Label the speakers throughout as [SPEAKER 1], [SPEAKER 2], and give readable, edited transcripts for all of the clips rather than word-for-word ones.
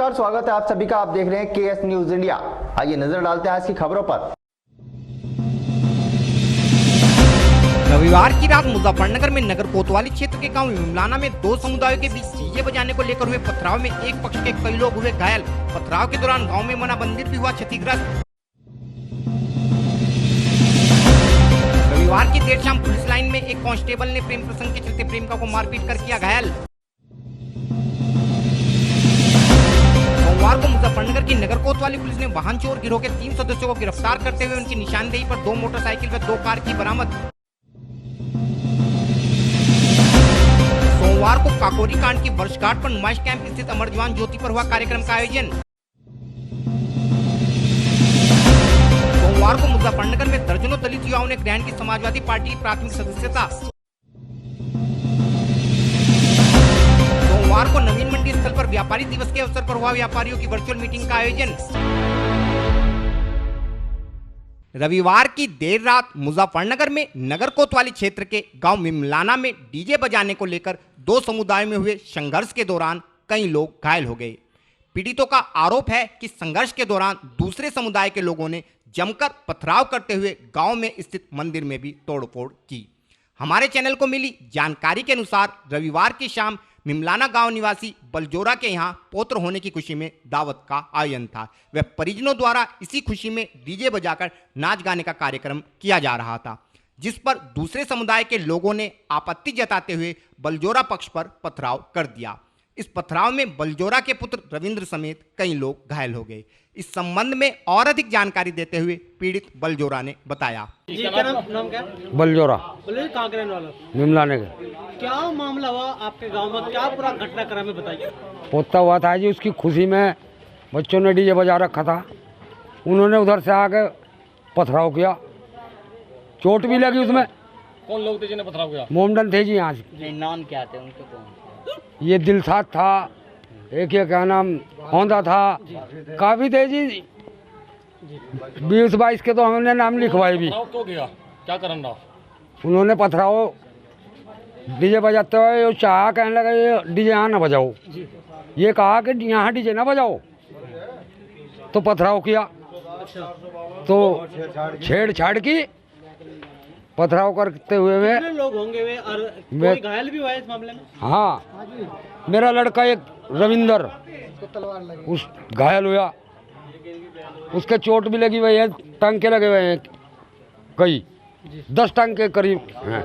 [SPEAKER 1] नमस्कार, स्वागत है आप सभी का। आप देख रहे हैं केएस न्यूज इंडिया। आइए नजर डालते हैं आज की खबरों पर।
[SPEAKER 2] रविवार की रात मुजफ्फरनगर में नगर कोतवाली क्षेत्र के गांव विमलाना में दो समुदायों के बीच डीजे बजाने को लेकर हुए पथराव में एक पक्ष के कई लोग हुए घायल। पथराव के दौरान गांव में बना मंदिर भी हुआ क्षतिग्रस्त। रविवार की देर शाम पुलिस लाइन में एक कांस्टेबल ने प्रेम प्रसंग के चलते प्रेमिका को मारपीट कर किया घायल। सोमवार को मुजफ्फरनगर की नगर कोतवाली पुलिस ने वाहन चोर गिरोह के 3 सदस्यों को गिरफ्तार करते हुए उनकी निशानदेही पर 2 मोटरसाइकिल व 2 कार की बरामद। सोमवार को काकोरी कांड की वर्षगांठ पर नुमाइश कैंप स्थित अमर जवान ज्योति पर हुआ कार्यक्रम का आयोजन। सोमवार को मुजफ्फरनगर में दर्जनों दलित युवाओं ने ग्रहण की समाजवादी पार्टी की प्राथमिक सदस्यता। सोमवार को नवीन मंडी स्थल पर व्यापारी दिवस के अवसर पर हुआ व्यापारियों की वर्चुअल मीटिंग का आयोजन। रविवार की देर रात मुजफ्फरनगर में नगर कोतवाली क्षेत्र के गांव विमलाना में डीजे बजाने को लेकर 2 समुदायों में हुए संघर्ष के दौरान कई लोग घायल हो गए। पीड़ितों का आरोप है कि संघर्ष के दौरान दूसरे समुदाय के लोगों ने जमकर पथराव करते हुए गांव में स्थित मंदिर में भी तोड़फोड़ की। हमारे चैनल को मिली जानकारी के अनुसार रविवार की शाम विमलाना गांव निवासी बलजोरा के यहां पौत्र होने की खुशी में दावत का आयोजन था। वह परिजनों द्वारा इसी खुशी में डीजे बजाकर नाच गाने का कार्यक्रम किया जा रहा था, जिस पर दूसरे समुदाय के लोगों ने आपत्ति जताते हुए बलजोरा पक्ष पर पथराव कर दिया। इस पथराव में बलजोरा के पुत्र रविंद्र समेत कई लोग घायल हो गए। इस संबंध में और अधिक जानकारी देते हुए पीड़ित बलजोरा ने बताया।
[SPEAKER 3] जी, क्या नाम क्या?
[SPEAKER 4] बलजोरा।
[SPEAKER 3] कहाँ के रहने वाला?
[SPEAKER 4] विमलाने के।
[SPEAKER 3] क्या मामला हुआ आपके गांव में? क्या पूरा घटनाक्रम है, बताइए।
[SPEAKER 4] पोता हुआ था जी, उसकी खुशी में बच्चों ने डीजे बजा रखा था। उन्होंने उधर से आके पथराव किया, चोट भी लगी उसमें।
[SPEAKER 5] कौन लोग थे जिन्हें पथराव किया?
[SPEAKER 4] मोमडन थे जी यहाँ से।
[SPEAKER 3] नाम क्या थे उनके? कौन?
[SPEAKER 4] ये दिलसाद था, एक ये क्या नाम होंदा था, काफी थे जी। 20-22 के तो हमने नाम लिखवाए भी।
[SPEAKER 5] पथराव क्यों किया? क्या कारण रहा?
[SPEAKER 4] उन्होंने पथराव डीजे बजाते हुए चाह कहने लगा ये डीजे यहाँ ना बजाओ। ये कहा कि यहाँ डीजे ना बजाओ, तो पथराव किया। तो छेड़छाड़ की, पथराव करते हुए में
[SPEAKER 3] कितने लोग होंगे वे और कोई घायल भी हुआ है इस मामले में?
[SPEAKER 4] हाँ, मेरा लड़का एक रविंदर उस घायल हुआ, उसके चोट भी लगी हुई है, टांके लगे हुए हैं, कई 10 टांके करीब हैं।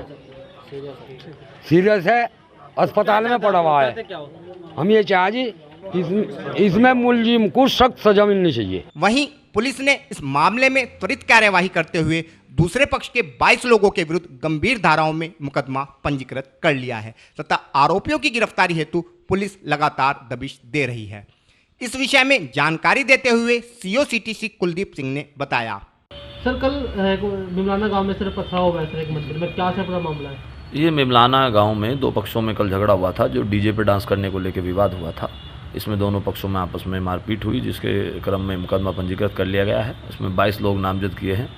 [SPEAKER 4] सीरियस है, अस्पताल में पड़ा हुआ है। हम ये चाह जी इसमें मुलजिम को सख्त सजा मिलनी चाहिए।
[SPEAKER 2] वहीं पुलिस ने इस मामले में त्वरित कार्यवाही करते हुए दूसरे पक्ष के 22 लोगों के विरुद्ध गंभीर धाराओं में मुकदमा पंजीकृत कर लिया है तथा आरोपियों की गिरफ्तारी हेतु पुलिस लगातार दबिश दे रही है। इस विषय में जानकारी देते हुए सीओ सीटीसी कुलदीप सिंह ने बताया।
[SPEAKER 3] सर, कल विमलाना गांव में सिर्फ पथराव हुआ है एक मंदिर में, क्या से पूरा मामला है?
[SPEAKER 6] ये मिमलाना गांव में 2 पक्षों में कल झगड़ा हुआ था, जो डीजे पे डांस करने को लेकर विवाद हुआ था। इसमें दोनों पक्षों में आपस में मारपीट हुई, जिसके क्रम में मुकदमा पंजीकृत कर लिया गया है। इसमें 22 लोग नामजद किए हैं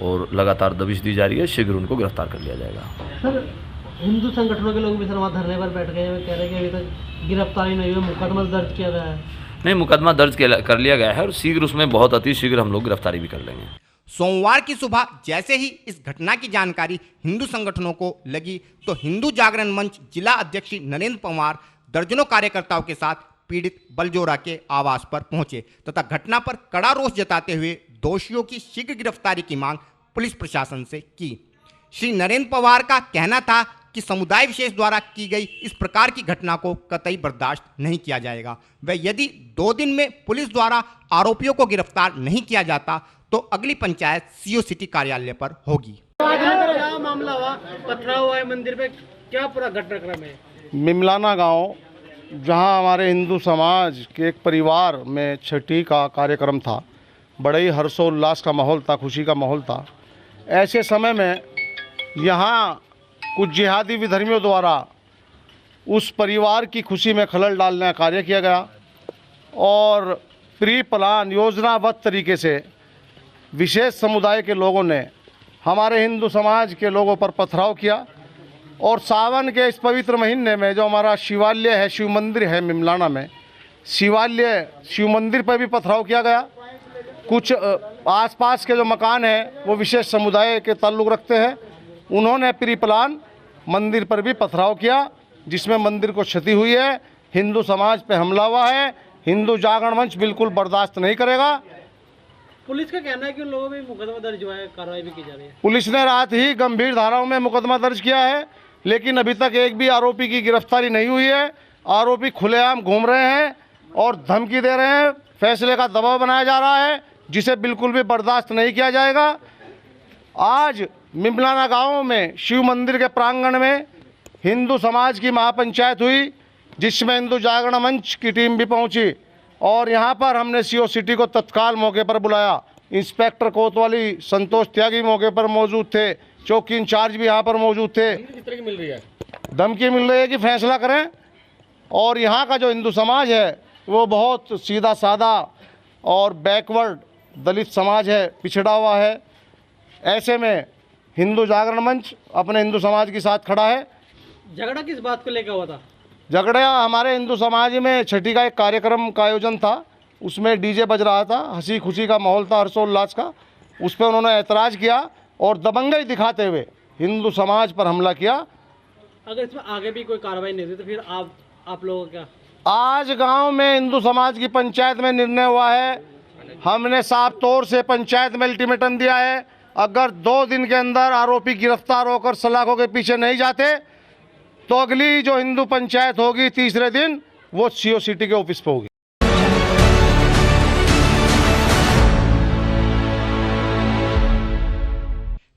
[SPEAKER 6] और लगातार दबिश दी जा रही है। शीघ्र उनको गिरफ्तार कर लिया जाएगा।
[SPEAKER 3] सर, हिंदू संगठनों के लोग भी सर वहाँ धरने पर बैठ गए हैं, कह रहे हैं कि अभी तक गिरफ्तारी नहीं हुई, मुकदमा दर्ज किया गया है।
[SPEAKER 6] नहीं, मुकदमा दर्ज कर लिया गया है और शीघ्र उसमें बहुत अति शीघ्र हम लोग गिरफ्तारी भी कर लेंगे।
[SPEAKER 2] सोमवार की सुबह जैसे ही इस घटना की जानकारी हिंदू संगठनों को लगी तो हिंदू जागरण मंच जिला अध्यक्ष नरेंद्र पवार दर्जनों कार्यकर्ताओं के साथ पीड़ित बलजोरा के आवास पर पहुंचे तथा घटना पर कड़ा रोष जताते हुए दोषियों की शीघ्र गिरफ्तारी की मांग पुलिस प्रशासन से की। श्री नरेंद्र पवार का कहना था कि समुदाय विशेष द्वारा की गई इस प्रकार की घटना को कतई बर्दाश्त नहीं किया जाएगा। वह यदि 2 दिन में पुलिस द्वारा आरोपियों को गिरफ्तार नहीं किया जाता तो अगली पंचायत सीओ सिटी कार्यालय पर होगी।
[SPEAKER 3] क्या मामला हुआ? पथराव हुआ है मंदिर पे, क्या पूरा घटनाक्रम है?
[SPEAKER 7] विमलाना गांव, जहां हमारे हिंदू समाज के एक परिवार में छठी का कार्यक्रम था, बड़े ही हर्षोल्लास का माहौल था, खुशी का माहौल था। ऐसे समय में यहां कुछ जिहादी विधर्मियों द्वारा उस परिवार की खुशी में खलल डालने का कार्य किया गया और प्री प्लान योजनाबद्ध तरीके से विशेष समुदाय के लोगों ने हमारे हिंदू समाज के लोगों पर पथराव किया और सावन के इस पवित्र महीने में जो हमारा शिवालय है, शिव मंदिर है विमलाना में, शिवालय शिव मंदिर पर भी पथराव किया गया। कुछ आसपास के जो मकान हैं वो विशेष समुदाय के ताल्लुक़ रखते हैं, उन्होंने प्री प्लान मंदिर पर भी पथराव किया, जिसमें मंदिर को क्षति हुई है। हिंदू समाज पे हमला हुआ है। हिंदू जागरण मंच बिल्कुल बर्दाश्त नहीं करेगा।
[SPEAKER 3] पुलिस का कहना है कि उन लोगों पे मुकदमा दर्ज हुआ है, कार्रवाई भी की जा रही है।
[SPEAKER 7] पुलिस ने रात ही गंभीर धाराओं में मुकदमा दर्ज किया है, लेकिन अभी तक एक भी आरोपी की गिरफ्तारी नहीं हुई है। आरोपी खुलेआम घूम रहे हैं और धमकी दे रहे हैं। फैसले का दबाव बनाया जा रहा है, जिसे बिल्कुल भी बर्दाश्त नहीं किया जाएगा। आज मिमलाना गांव में शिव मंदिर के प्रांगण में हिंदू समाज की महापंचायत हुई, जिसमें हिंदू जागरण मंच की टीम भी पहुंची और यहां पर हमने सीओ सिटी को तत्काल मौके पर बुलाया। इंस्पेक्टर कोतवाली संतोष त्यागी मौके पर मौजूद थे, चौकी इंचार्ज भी यहां पर मौजूद थे।
[SPEAKER 5] किस तरह की मिल रही है?
[SPEAKER 7] धमकी मिल रही है कि फैसला करें। और यहाँ का जो हिंदू समाज है वो बहुत सीधा साधा और बैकवर्ड दलित समाज है, पिछड़ा हुआ है। ऐसे में हिंदू जागरण मंच अपने हिंदू समाज के साथ खड़ा है।
[SPEAKER 3] झगड़ा किस बात को लेकर हुआ था?
[SPEAKER 7] झगड़ा हमारे हिंदू समाज में छठी का एक कार्यक्रम का आयोजन था, उसमें डीजे बज रहा था, हंसी खुशी का माहौल था, हर्षोल्लास का। उस पर उन्होंने ऐतराज़ किया और दबंगई दिखाते हुए हिंदू समाज पर हमला किया।
[SPEAKER 3] अगर इसमें आगे भी कोई कार्रवाई नहीं हुई तो फिर आप लोगों का?
[SPEAKER 7] आज गांव में हिंदू समाज की पंचायत में निर्णय हुआ है, हमने साफ तौर से पंचायत में अल्टीमेटम दिया है, अगर 2 दिन के अंदर आरोपी गिरफ्तार होकर सलाखों के पीछे नहीं जाते तो अगली जो हिंदू पंचायत होगी तीसरे दिन वो सीओ सिटी के ऑफिस पे होगी।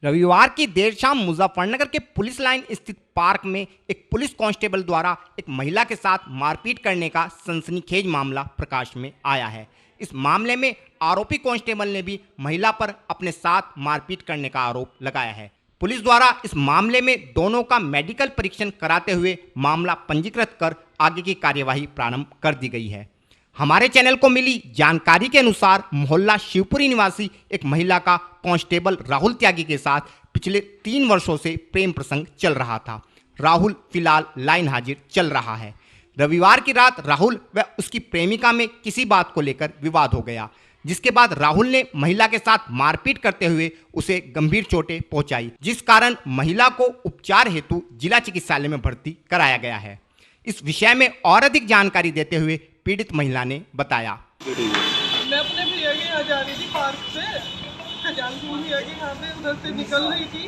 [SPEAKER 2] रविवार की देर शाम मुजफ्फरनगर के पुलिस लाइन स्थित पार्क में एक पुलिस कांस्टेबल द्वारा एक महिला के साथ मारपीट करने का सनसनीखेज मामला प्रकाश में आया है। इस मामले में आरोपी कांस्टेबल ने भी महिला पर अपने साथ मारपीट करने का आरोप लगाया है। पुलिस द्वारा इस मामले में दोनों का मेडिकल परीक्षण कराते हुए मामला पंजीकृत कर आगे की कार्यवाही प्रारंभ कर दी गई है। हमारे चैनल को मिली जानकारी के अनुसार मोहल्ला शिवपुरी निवासी एक महिला का कांस्टेबल राहुल त्यागी के साथ पिछले 3 वर्षों से प्रेम प्रसंग चल रहा था। राहुल फिलहाल लाइन हाजिर चल रहा है। रविवार की रात राहुल व उसकी प्रेमिका में किसी बात को लेकर विवाद हो गया, जिसके बाद राहुल ने महिला के साथ मारपीट करते हुए उसे गंभीर चोटें पहुंचाई, जिस कारण महिला को उपचार हेतु जिला चिकित्सालय में भर्ती कराया गया है। इस विषय में और अधिक जानकारी देते हुए पीड़ित महिला ने बताया।
[SPEAKER 8] मैं अपने भैया के यहाँ जा रही थी पार्क से, खजानपुर भैया के यहाँ पे उधर से निकल रही थी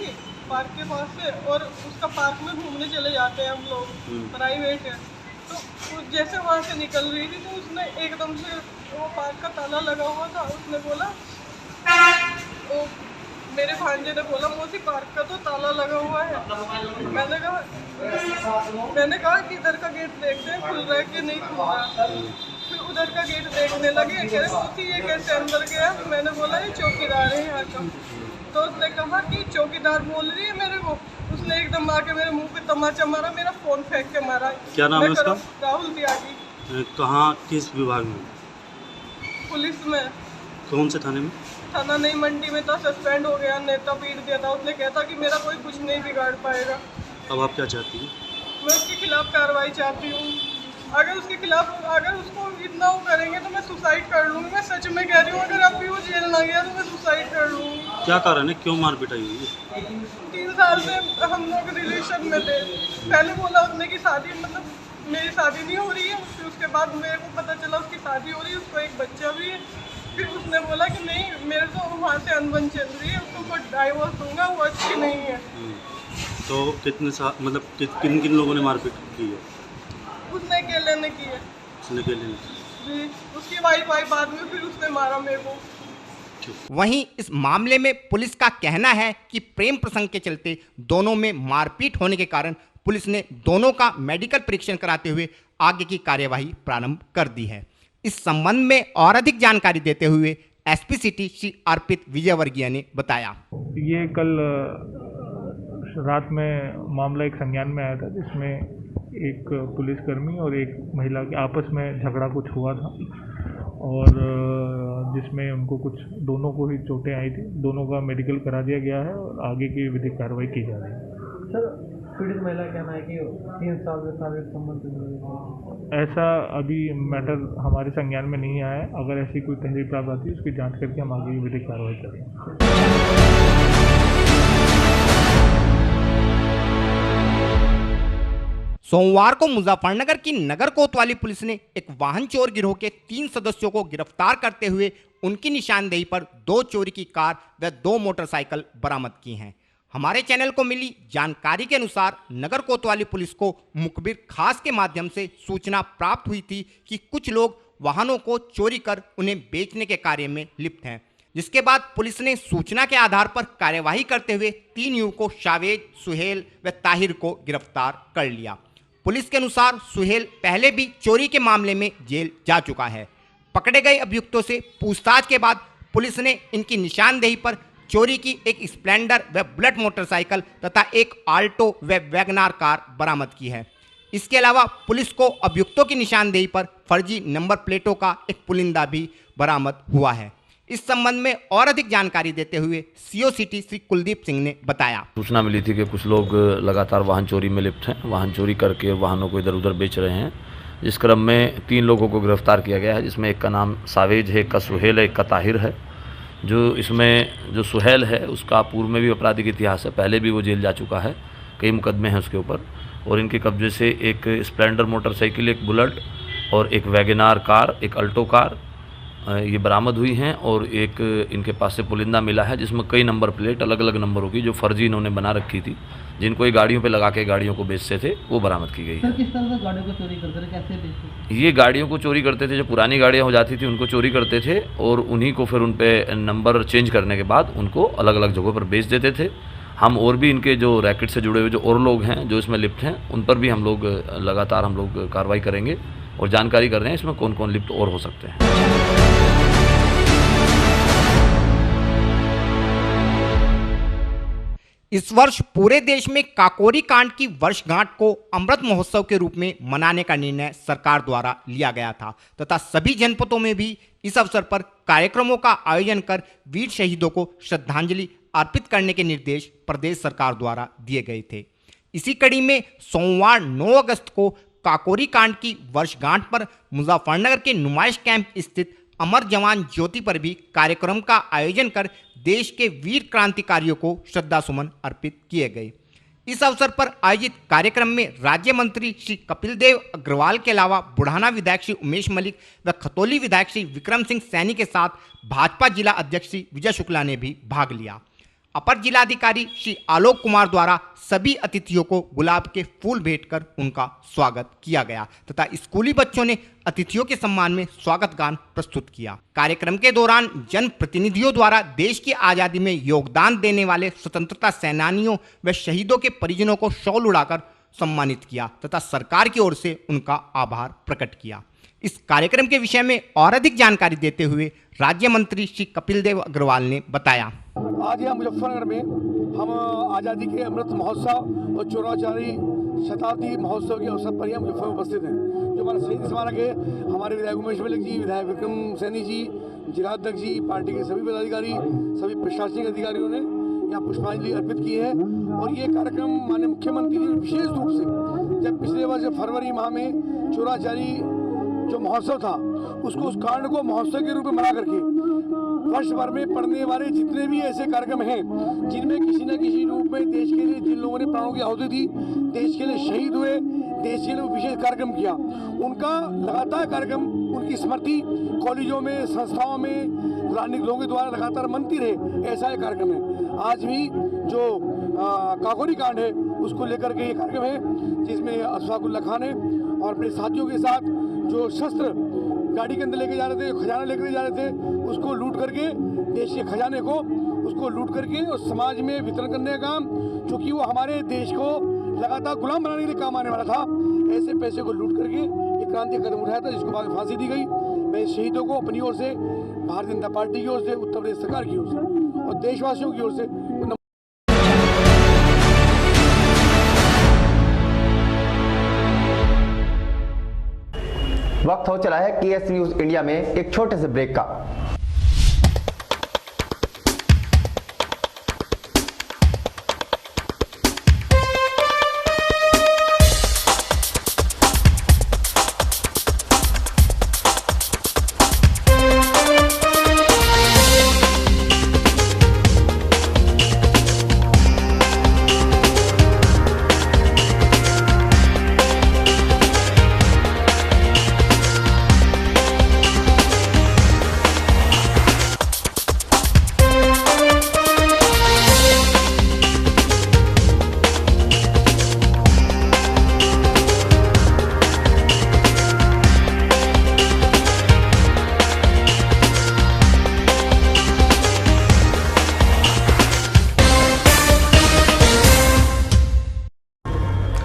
[SPEAKER 8] पार्क के पास से, और उसका पार्क में घूमने चले जाते हैं हम लोग, प्राइवेट है। तो जैसे वहाँ से निकल रही थी तो उसने एकदम से, वो पार्क का ताला लगा हुआ था, उसने बोला, वो मेरे भांजे ने बोला, मौसी पार्क का तो ताला लगा हुआ है। मैंने कहा कि इधर का गेट देखते हैं खुल रहा है कि नहीं खुल रहा। फिर उधर का गेट देखने लगे, कह रहे मौसी ये कैसे अंदर गया। मैंने बोला ये चौकीदार है यहाँ का। तो उसने कहा कि चौकीदार बोल रही है मेरे को। उसने एकदम आके मेरे मुंह पे तमाचा मारा, मेरा फोन फेंक के मारा।
[SPEAKER 9] क्या नाम है उसका?
[SPEAKER 8] राहुल त्यागी।
[SPEAKER 9] कहाँ, किस विभाग में?
[SPEAKER 8] पुलिस में।
[SPEAKER 9] कौन से थाने में?
[SPEAKER 8] थाना नहीं मंडी में था, सस्पेंड हो गया, नेता पीट दिया था। उसने कहता कि मेरा कोई कुछ नहीं बिगाड़ पाएगा।
[SPEAKER 9] अब आप क्या चाहती हैं?
[SPEAKER 8] मैं उसके खिलाफ कार्रवाई चाहती हूँ। अगर उसके खिलाफ, अगर उसको इतना वो करेंगे तो मैं सुसाइड कर लूँगी। मैं सच में कह रही हूँ, अगर अब भी वो जेल ना गया तो मैं सुसाइड कर लूँगी।
[SPEAKER 9] क्या कारण है, क्यों मार पिटाई हुई है?
[SPEAKER 8] 3 साल से हम लोग रिलेशन में थे। पहले बोला उसने कि शादी, मतलब मेरी शादी नहीं हो रही है। फिर उसके बाद मेरे को पता चला उसकी शादी हो रही है, उसको एक बच्चा भी है। फिर उसने बोला कि नहीं, मेरे तो वहाँ से अनबन चल रही है, उसको डाइवोर्स दूंगा, वो अच्छी नहीं है।
[SPEAKER 9] तो कितने साल, मतलब किन किन लोगों ने मारपीट की है?
[SPEAKER 8] उसने अकेले ने की है।
[SPEAKER 9] उसने अकेले ने?
[SPEAKER 8] जी, उसकी वाइफ आई बाद में, फिर उसने मारा मेरे को।
[SPEAKER 2] वहीं इस मामले में पुलिस का कहना है कि प्रेम प्रसंग के चलते दोनों में मारपीट होने के कारण पुलिस ने दोनों का मेडिकल परीक्षण कराते हुए आगे की कार्यवाही प्रारंभ कर दी है। इस संबंध में और अधिक जानकारी देते हुए एसपी सिटी श्री अर्पित विजयवर्गीय ने बताया।
[SPEAKER 10] ये कल रात में मामला एक संज्ञान में आया था, जिसमें एक पुलिसकर्मी और एक महिला के आपस में झगड़ा कुछ हुआ था, और जिसमें उनको कुछ, दोनों को ही चोटें आई थी। दोनों का मेडिकल करा दिया गया है और आगे की विधिक कार्रवाई की जा रही है।
[SPEAKER 3] सर, पीड़ित महिला कहना है कि 3 साल में शारीरिक संबंध।
[SPEAKER 10] ऐसा अभी मैटर हमारे संज्ञान में नहीं आया है। अगर ऐसी कोई तहरीर प्राप्त आती है उसकी जांच करके हम आगे की विधिक कार्रवाई करेंगे।
[SPEAKER 2] सोमवार को मुजफ्फरनगर की नगर कोतवाली पुलिस ने एक वाहन चोर गिरोह के 3 सदस्यों को गिरफ्तार करते हुए उनकी निशानदेही पर 2 चोरी की कार व 2 मोटरसाइकिल बरामद की हैं। हमारे चैनल को मिली जानकारी के अनुसार नगर कोतवाली पुलिस को मुखबिर खास के माध्यम से सूचना प्राप्त हुई थी कि कुछ लोग वाहनों को चोरी कर उन्हें बेचने के कार्य में लिप्त हैं, जिसके बाद पुलिस ने सूचना के आधार पर कार्यवाही करते हुए 3 युवकों शावेज, सुहेल व ताहिर को गिरफ्तार कर लिया। पुलिस के अनुसार सुहेल पहले भी चोरी के मामले में जेल जा चुका है। पकड़े गए अभियुक्तों से पूछताछ के बाद पुलिस ने इनकी निशानदेही पर चोरी की एक स्प्लेंडर व बुलेट मोटरसाइकिल तथा एक आल्टो व वैगनार कार बरामद की है। इसके अलावा पुलिस को अभियुक्तों की निशानदेही पर फर्जी नंबर प्लेटों का एक पुलिंदा भी बरामद हुआ है। इस संबंध में और अधिक जानकारी देते हुए सीओ सिटी श्री कुलदीप सिंह ने बताया।
[SPEAKER 6] सूचना मिली थी कि कुछ लोग लगातार वाहन चोरी में लिप्त हैं, वाहन चोरी करके वाहनों को इधर उधर बेच रहे हैं। इस क्रम में 3 लोगों को गिरफ्तार किया गया है, जिसमें एक का नाम सावेज है, एक का सुहेल है, एक का ताहिर है। जो सुहेल है उसका पूर्व में भी आपराधिक इतिहास है, पहले भी वो जेल जा चुका है, कई मुकदमे हैं उसके ऊपर। और इनके कब्जे से एक स्प्लेंडर मोटरसाइकिल, एक बुलेट और एक वैगनार कार, एक अल्टो कार ये बरामद हुई हैं। और एक इनके पास से पुलिंदा मिला है जिसमें कई नंबर प्लेट अलग अलग नंबरों की जो फर्जी इन्होंने बना रखी थी, जिनको ये गाड़ियों पे लगा के गाड़ियों को बेचते थे, वो बरामद की गई है।
[SPEAKER 3] सर, किस तरह से गाड़ियों को चोरी करते थे, कैसे बेचते?
[SPEAKER 6] ये गाड़ियों को चोरी करते थे, जो पुरानी गाड़ियाँ हो जाती थी उनको चोरी करते थे और उन्हीं को फिर उन पर नंबर चेंज करने के बाद उनको अलग अलग जगहों पर बेच देते थे। हम और भी इनके जो रैकेट से जुड़े हुए जो और लोग हैं जो इसमें लिप्त हैं उन पर भी हम लोग लगातार कार्रवाई करेंगे और जानकारी कर रहे हैं इसमें कौन कौन लिप्त और हो सकते हैं।
[SPEAKER 2] इस वर्ष पूरे देश में काकोरी कांड की वर्षगांठ को अमृत महोत्सव के रूप में मनाने का निर्णय सरकार द्वारा लिया गया था तथा सभी जनपदों में भी इस अवसर पर कार्यक्रमों का आयोजन कर वीर शहीदों को श्रद्धांजलि अर्पित करने के निर्देश प्रदेश सरकार द्वारा दिए गए थे। इसी कड़ी में सोमवार 9 अगस्त को काकोरी कांड की वर्षगांठ पर मुजफ्फरनगर के नुमाइश कैंप स्थित अमर जवान ज्योति पर भी कार्यक्रम का आयोजन कर देश के वीर क्रांतिकारियों को श्रद्धा सुमन अर्पित किए गए। इस अवसर पर आयोजित कार्यक्रम में राज्य मंत्री श्री कपिल देव अग्रवाल के अलावा बुढ़ाना विधायक श्री उमेश मलिक व खतौली विधायक श्री विक्रम सिंह सैनी के साथ भाजपा जिला अध्यक्ष श्री विजय शुक्ला ने भी भाग लिया। अपर जिलाधिकारी श्री आलोक कुमार द्वारा सभी अतिथियों को गुलाब के फूल भेंट कर उनका स्वागत किया गया तथा स्कूली बच्चों ने अतिथियों के सम्मान में स्वागत गान प्रस्तुत किया। कार्यक्रम के दौरान जन प्रतिनिधियों द्वारा देश की आज़ादी में योगदान देने वाले स्वतंत्रता सेनानियों व शहीदों के परिजनों को शॉल उड़ाकर सम्मानित किया तथा सरकार की ओर से उनका आभार प्रकट किया। इस कार्यक्रम के विषय में और अधिक जानकारी देते हुए राज्य मंत्री श्री कपिल देव अग्रवाल ने बताया।
[SPEAKER 7] आज यहाँ मुजफ्फरनगर में हम आज़ादी के अमृत महोत्सव और चौराचारी शताब्दी महोत्सव के अवसर पर यहाँ मुजफ्फरनगर में उपस्थित हैं। जो हमारा शहीद स्मारक है, हमारे विधायक उमेश मलिक जी, विधायक विक्रम सैनी जी, जिलाध्यक्ष जी, पार्टी के सभी पदाधिकारी, सभी प्रशासनिक अधिकारियों ने यहाँ पुष्पांजलि अर्पित की है। और ये कार्यक्रम माननीय मुख्यमंत्री जी ने विशेष रूप से जब पिछले वर्ष फरवरी माह में चौराचारी जो महोत्सव था उसको उस कांड को महोत्सव के रूप में मना करके वर्ष भर में पड़ने वाले जितने भी ऐसे कार्यक्रम हैं जिनमें किसी न किसी रूप में देश के लिए जिन लोगों ने प्राणों की आहुति दी, देश के लिए शहीद हुए, देश के लिए विशेष कार्यक्रम किया, उनका लगातार कार्यक्रम उनकी स्मृति कॉलेजों में, संस्थाओं में राजनीतिक लोगों के द्वारा लगातार मनती रहे, ऐसा एक कार्यक्रम है। आज भी जो काकोरी कांड है उसको लेकर के ये कार्यक्रम है जिसमें अशफाकुल्ला खान है और अपने साथियों के साथ जो शस्त्र गाड़ी के अंदर लेके जा रहे थे, जो खजाना लेकर जा रहे थे, उसको लूट करके देश के खजाने को उसको लूट करके और समाज में वितरण करने का काम, चूँकि वो हमारे देश को लगातार गुलाम बनाने के लिए काम आने वाला था, ऐसे पैसे को लूट करके ये क्रांति कदम उठाया था जिसको बाद में फांसी दी गई। मैं शहीदों को अपनी ओर से, भारतीय जनता पार्टी की ओर से, उत्तर प्रदेश सरकार की ओर से और देशवासियों की ओर से
[SPEAKER 1] वक्त हो चला है केएस न्यूज इंडिया में एक छोटे से ब्रेक का।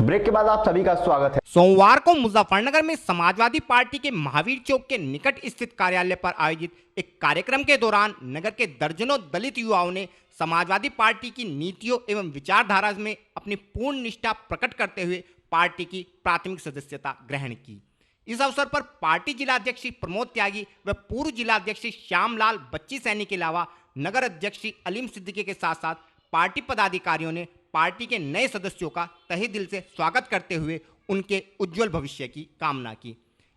[SPEAKER 1] ब्रेक के बाद आप सभी का स्वागत है।
[SPEAKER 2] सोमवार को मुजफ्फरनगर में समाजवादी पार्टी के महावीर चौक के निकट स्थित कार्यालय पर आयोजित एक कार्यक्रम के दौरान नगर के दर्जनों दलित युवाओं ने समाजवादी पार्टी की नीतियों एवं विचारधारा में अपनी पूर्ण निष्ठा प्रकट करते हुए पार्टी की प्राथमिक सदस्यता ग्रहण की। इस अवसर पर पार्टी जिलाध्यक्ष श्री प्रमोद त्यागी व पूर्व जिलाध्यक्ष श्री श्यामलाल बच्ची सैनी के अलावा नगर अध्यक्ष श्री अलीम सिद्दीकी के साथ साथ पार्टी पदाधिकारियों ने पार्टी के नए सदस्यों का तहे दिल से स्वागत करते हुए उनके उज्जवल भविष्य की कामना की।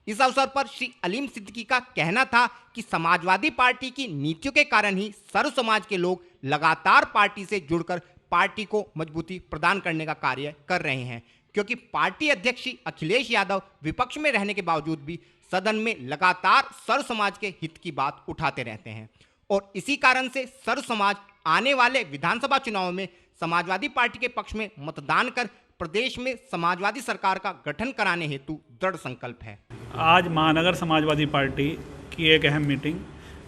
[SPEAKER 2] इस अवसर पर श्री अलीम सिद्दीकी का कहना था कि समाजवादी पार्टी की नीतियों के कारण ही सर्व समाज के लोग लगातार पार्टी से जुड़कर पार्टी को मजबूती प्रदान करने का कार्य कर रहे हैं, क्योंकि पार्टी अध्यक्ष श्री अखिलेश यादव विपक्ष में रहने के बावजूद भी सदन में लगातार सर्व समाज के हित की बात उठाते रहते हैं और इसी कारण से सर्व समाज आने वाले विधानसभा चुनाव में समाजवादी पार्टी के पक्ष में मतदान कर प्रदेश में समाजवादी सरकार का गठन कराने हेतु दृढ़ संकल्प है।
[SPEAKER 11] आज महानगर समाजवादी पार्टी की एक अहम मीटिंग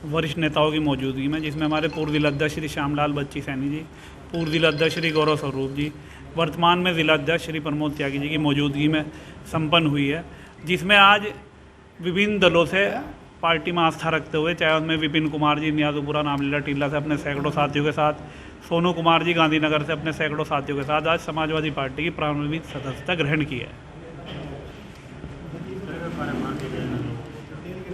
[SPEAKER 11] वरिष्ठ नेताओं की मौजूदगी में, जिसमें हमारे पूर्व जिलाध्यक्ष श्री श्यामलाल बच्ची सैनी जी, पूर्व जिलाध्यक्ष श्री गौरव स्वरूप जी, वर्तमान में जिलाध्यक्ष श्री प्रमोद त्यागी जी की मौजूदगी में संपन्न हुई है, जिसमें आज विभिन्न दलों से पार्टी में आस्था रखते हुए, चाहे उसमें विपिन कुमार जी नियाजुपुरा रामलीला टीला से अपने सैकड़ों साथियों के साथ, सोनू कुमार जी गांधीनगर से अपने सैकड़ों साथियों के साथ आज समाजवादी पार्टी की प्रारंभिक सदस्यता ग्रहण की है।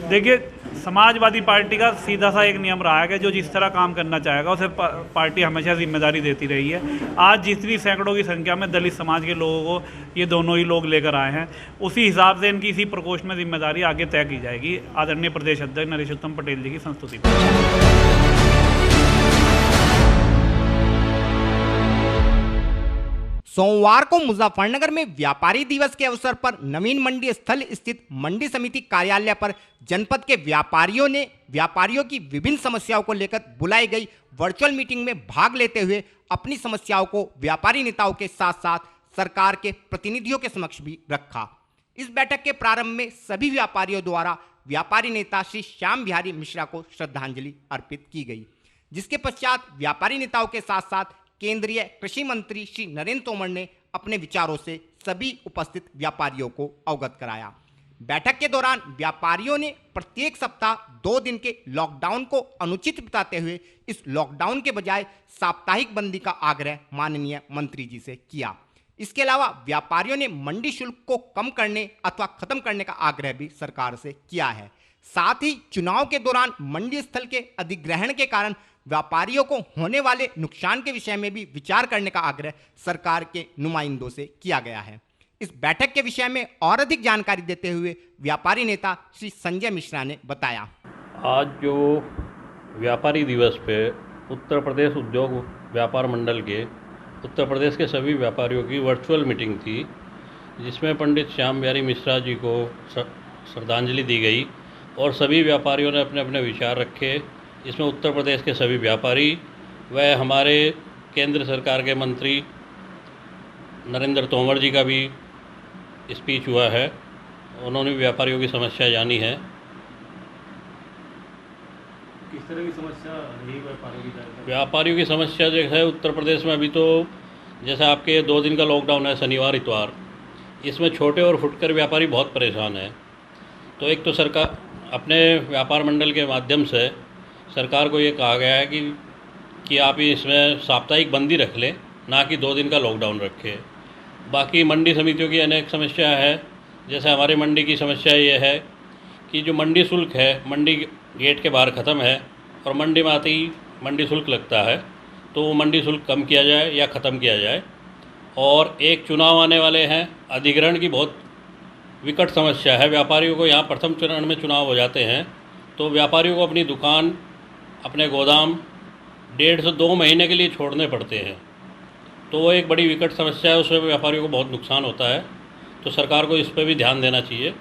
[SPEAKER 11] देखिए, समाजवादी पार्टी का सीधा सा एक नियम रहा है कि जो जिस तरह काम करना चाहेगा उसे पार्टी हमेशा जिम्मेदारी देती रही है। आज जितनी सैकड़ों की संख्या में दलित समाज के लोगों को ये दोनों ही लोग लेकर आए हैं, उसी हिसाब से इनकी इसी प्रकोष्ठ में जिम्मेदारी आगे तय की जाएगी। आदरणीय प्रदेश अध्यक्ष नरेशोत्तम पटेल जी की संस्तुति।
[SPEAKER 2] सोमवार को मुजफ्फरनगर में व्यापारी दिवस के अवसर पर नवीन मंडी स्थल स्थित मंडी समिति कार्यालय पर जनपद के व्यापारियों ने व्यापारियों की विभिन्न समस्याओं को लेकर बुलाई गई वर्चुअल मीटिंग में भाग लेते हुए अपनी समस्याओं को व्यापारी नेताओं के साथ साथ सरकार के प्रतिनिधियों के समक्ष भी रखा। इस बैठक के प्रारंभ में सभी व्यापारियों द्वारा व्यापारी नेता श्री श्याम बिहारी मिश्रा को श्रद्धांजलि अर्पित की गई, जिसके पश्चात व्यापारी नेताओं के साथ साथ केंद्रीय कृषि मंत्री श्री नरेंद्र तोमर ने अपने विचारों से सभी उपस्थित व्यापारियों को अवगत कराया। बैठक के दौरान व्यापारियों ने प्रत्येक सप्ताह 2 दिन के लॉकडाउन को अनुचित बताते हुए इस लॉकडाउन के बजाय साप्ताहिक बंदी का आग्रह माननीय मंत्री जी से किया। इसके अलावा व्यापारियों ने मंडी शुल्क को कम करने अथवा खत्म करने का आग्रह भी सरकार से किया है। साथ ही चुनाव के दौरान मंडी स्थल के अधिग्रहण के कारण व्यापारियों को होने वाले नुकसान के विषय में भी विचार करने का आग्रह सरकार के नुमाइंदों से किया गया है। इस बैठक के विषय में और अधिक जानकारी देते हुए व्यापारी नेता श्री संजय मिश्रा ने बताया।
[SPEAKER 12] आज जो व्यापारी दिवस पे उत्तर प्रदेश उद्योग व्यापार मंडल के उत्तर प्रदेश के सभी व्यापारियों की वर्चुअल मीटिंग थी, जिसमें पंडित श्याम बिहारी मिश्रा जी को श्रद्धांजलि दी गई और सभी व्यापारियों ने अपने अपने विचार रखे। इसमें उत्तर प्रदेश के सभी व्यापारी व हमारे केंद्र सरकार के मंत्री नरेंद्र तोमर जी का भी स्पीच हुआ है। उन्होंने व्यापारियों की समस्या जानी है।
[SPEAKER 5] किस तरह की समस्या रही
[SPEAKER 12] व्यापारियों की समस्या जो है उत्तर प्रदेश में, अभी तो जैसे आपके 2 दिन का लॉकडाउन है शनिवार इतवार, इसमें छोटे और फुटकर व्यापारी बहुत परेशान है। तो एक तो सरकार अपने व्यापार मंडल के माध्यम से सरकार को ये कहा गया है कि आप इसमें साप्ताहिक बंदी रख लें, ना कि 2 दिन का लॉकडाउन रखें। बाकी मंडी समितियों की अनेक समस्या है। जैसे हमारे मंडी की समस्या ये है कि जो मंडी शुल्क है मंडी गेट के बाहर ख़त्म है और मंडी में आते ही मंडी शुल्क लगता है, तो वो मंडी शुल्क कम किया जाए या ख़त्म किया जाए। और एक चुनाव आने वाले हैं, अधिग्रहण की बहुत विकट समस्या है। व्यापारियों को यहाँ प्रथम चरण में चुनाव हो जाते हैं तो व्यापारियों को अपनी दुकान अपने गोदाम 1.5 से 2 महीने के लिए छोड़ने पड़ते हैं, तो वो एक बड़ी विकट समस्या है। उसमें व्यापारियों को बहुत नुकसान होता है, तो सरकार को इस पर भी ध्यान देना चाहिए।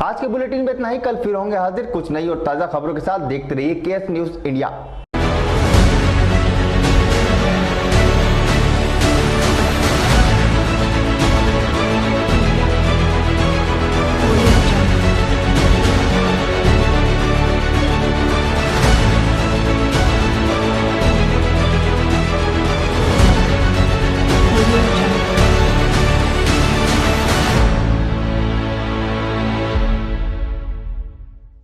[SPEAKER 1] आज के बुलेटिन में इतना ही। कल फिर होंगे हाजिर कुछ नई और ताज़ा खबरों के साथ। देखते रहिए केएस न्यूज़ इंडिया।